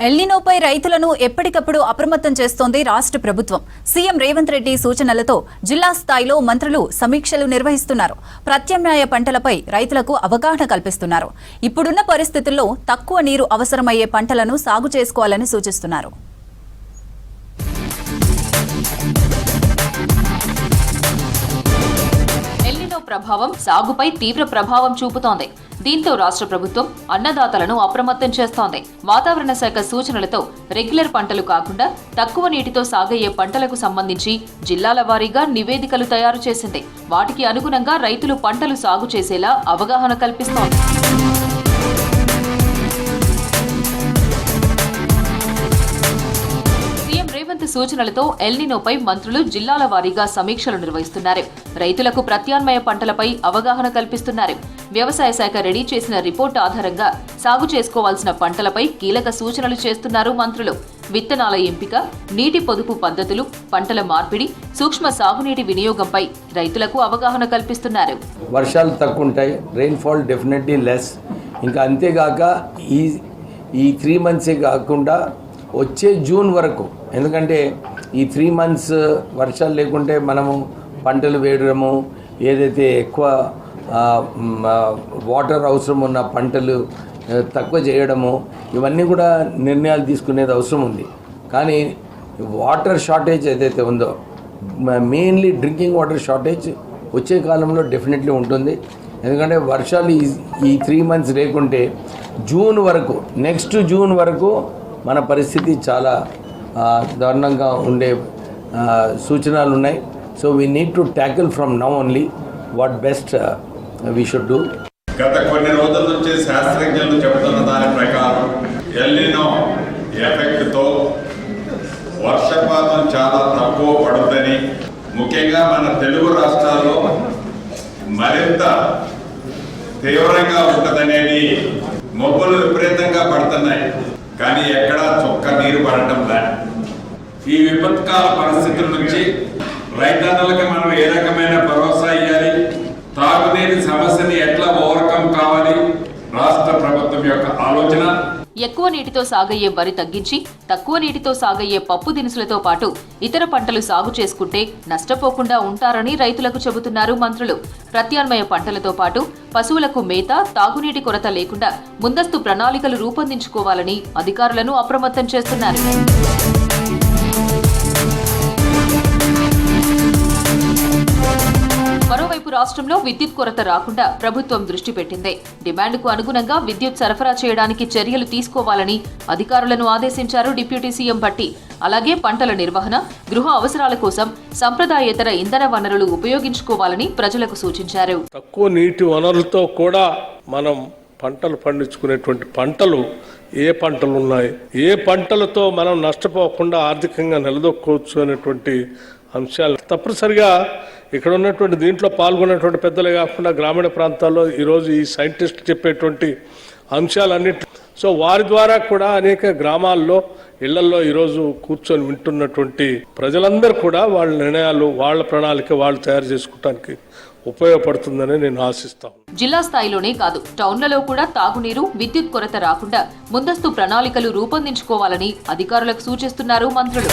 ఎల్నినోపై రైతులను ఎప్పటికప్పుడు అప్రమత్తం చేస్తోంది రాష్ట్ర ప్రభుత్వం. సీఎం రేవంత్ రెడ్డి సూచనలతో జిల్లా స్థాయిలో మంత్రులు సమీక్షలు నిర్వహిస్తున్నారు. ప్రత్యామ్నాయ పంటలపై రైతులకు అవగాహన కల్పిస్తున్నారు. ఇప్పుడున్న పరిస్థితుల్లో తక్కువ నీరు అవసరమయ్యే పంటలను సాగు చేసుకోవాలని సూచిస్తున్నారు. ఎల్నినో ప్రభావం సాగుపై తీవ్ర ప్రభావం చూపుతోంది. దీంతో రాష్ట్ర ప్రభుత్వం అన్నదాతలను అప్రమత్తం చేస్తోంది. వాతావరణ శాఖ సూచనలతో రెగ్యులర్ పంటలు కాకుండా తక్కువ నీటితో సాగయ్యే పంటలకు సంబంధించి జిల్లాల వారీగా నివేదికలు తయారు చేసింది. వాటికి అనుగుణంగా రైతులు పంటలు సాగు చేసేలా అవగాహన కల్పిస్తోంది. రేవంత్ సూచనలతో ఎల్నినోపై మంత్రులు జిల్లాల వారీగా సమీక్షలు నిర్వహిస్తున్నారు. రైతులకు ప్రత్యామ్నాయ పంటలపై అవగాహన కల్పిస్తున్నారు. వ్యవసాయ శాఖ రెడీ చేసిన రిపోర్టు ఆధారంగా సాగు చేసుకోవాల్సిన పంటలపై కీలక సూచనలు చేస్తున్నారు మంత్రులు. విత్తనాల ఎంపిక, నీటి పొదుపు పద్ధతులు, పంటల మార్పిడి, సూక్ష్మ సాగునీటి వినియోగంపై రైతులకు అవగాహన కల్పిస్తున్నారు. వర్షాలు తక్కువ ఉంటాయి, రెయిన్ఫాల్ డెఫినెట్లీ లెస్. ఇంకా అంతేగాక ఈ 3 months కాకుండా వచ్చే జూన్ వరకు, ఎందుకంటే ఈ 3 months వర్షాలు లేకుంటే మనము పంటలు వేయడము, ఏదైతే ఎక్కువ వాటర్ అవసరం ఉన్న పంటలు తక్కువ చేయడము, ఇవన్నీ కూడా నిర్ణయాలు తీసుకునేది అవసరం ఉంది. కానీ వాటర్ షార్టేజ్ ఏదైతే ఉందో, మెయిన్లీ డ్రింకింగ్ వాటర్ షార్టేజ్ వచ్చే కాలంలో డెఫినెట్లీ ఉంటుంది. ఎందుకంటే వర్షాలు ఈ 3 months లేకుంటే జూన్ వరకు, నెక్స్ట్ జూన్ వరకు మన పరిస్థితి చాలా దారుణంగా ఉండే సూచనలు ఉన్నాయి. So we need to tackle from now only what best we should do. గత కొన్ని రోజుల నుంచి శాస్త్రజ్ఞులు చెబుతున్న దాని ప్రకారం ఎల్నినో ఎఫెక్ట్తో వర్షపాతం చాలా తక్కువ పడుతుందని, ముఖ్యంగా మన తెలుగు రాష్ట్రాల్లో మరింత తీవ్రంగా ఉంటుందనేది, మొబ్బులు విపరీతంగా పడుతున్నాయి కానీ ఎక్కడా చొక్క నీరు పడటం లే. ఈ విపత్కాల పరిస్థితుల నుంచి రైతన్నలకి మనం ఏ రకమైన భరోసా ఇవ్వాలి, తాగునీటి సమస్యని ఎట్లా ఓవర్కమ్ కావాలి, రాష్ట్ర ప్రభుత్వం యొక్క ఆలోచన. ఎక్కువ నీటితో సాగయ్యే వరి తగ్గించి తక్కువ నీటితో సాగయ్యే పప్పు దినుసులతో పాటు ఇతర పంటలు సాగు చేసుకుంటే నష్టపోకుండా ఉంటారని రైతులకు చెబుతున్నారు మంత్రులు. ప్రత్యామ్నాయ పంటలతో పాటు పశువులకు మేత, తాగునీటి కొరత లేకుండా ముందస్తు ప్రణాళికలు రూపొందించుకోవాలని అధికారులను అప్రమత్తం చేస్తున్నారు. మరోవైపు రాష్ట్రంలో విద్యుత్ కొరత రాకుండా ప్రభుత్వం దృష్టి పెట్టింది. డిమాండ్కు అనుగుణంగా విద్యుత్ సరఫరా చేయడానికి చర్యలు తీసుకోవాలని అధికారులను ఆదేశించారు డిప్యూటీ సీఎం భట్టి. అలాగే పంటల నిర్వహణ, గృహ అవసరాల కోసం సంప్రదాయేతర ఇంధన వనరులు ఉపయోగించుకోవాలని ప్రజలకు సూచించారు. తక్కువ నీటి వనరులతో కూడా మనం పంటలు పండించుకునేటువంటి పంటలు ఏ పంటలు ఉన్నాయి, ఏ పంటలతో మనం నష్టపోకుండా ఆర్థికంగా నిలదొక్కోవచ్చు అనేటువంటి అంశాలు తప్పనిసరిగా ఇక్కడ ఉన్నటువంటి దీంట్లో పాల్గొన్నటువంటి పెద్దలే కాకుండా గ్రామీణ ప్రాంతాల్లో ఈరోజు ఈ సైంటిస్ట్ చెప్పేటువంటి అంశాలన్నిటి, సో వారి ద్వారా కూడా అనేక గ్రామాల్లో ఇళ్లలో ఈరోజు కూర్చొని వింటున్నటువంటి ప్రజలందరూ కూడా వాళ్ళ నిర్ణయాలు, వాళ్ళ ప్రణాళిక వాళ్ళు తయారు చేసుకోవడానికి ఉపయోగపడుతుందని నేను ఆశిస్తాను. జిల్లా స్థాయిలోనే కాదు, టౌన్లలో కూడా తాగునీరు, విద్యుత్ కొరత రాకుండా ముందస్తు ప్రణాళికలు రూపొందించుకోవాలని అధికారులకు సూచిస్తున్నారు మంత్రులు.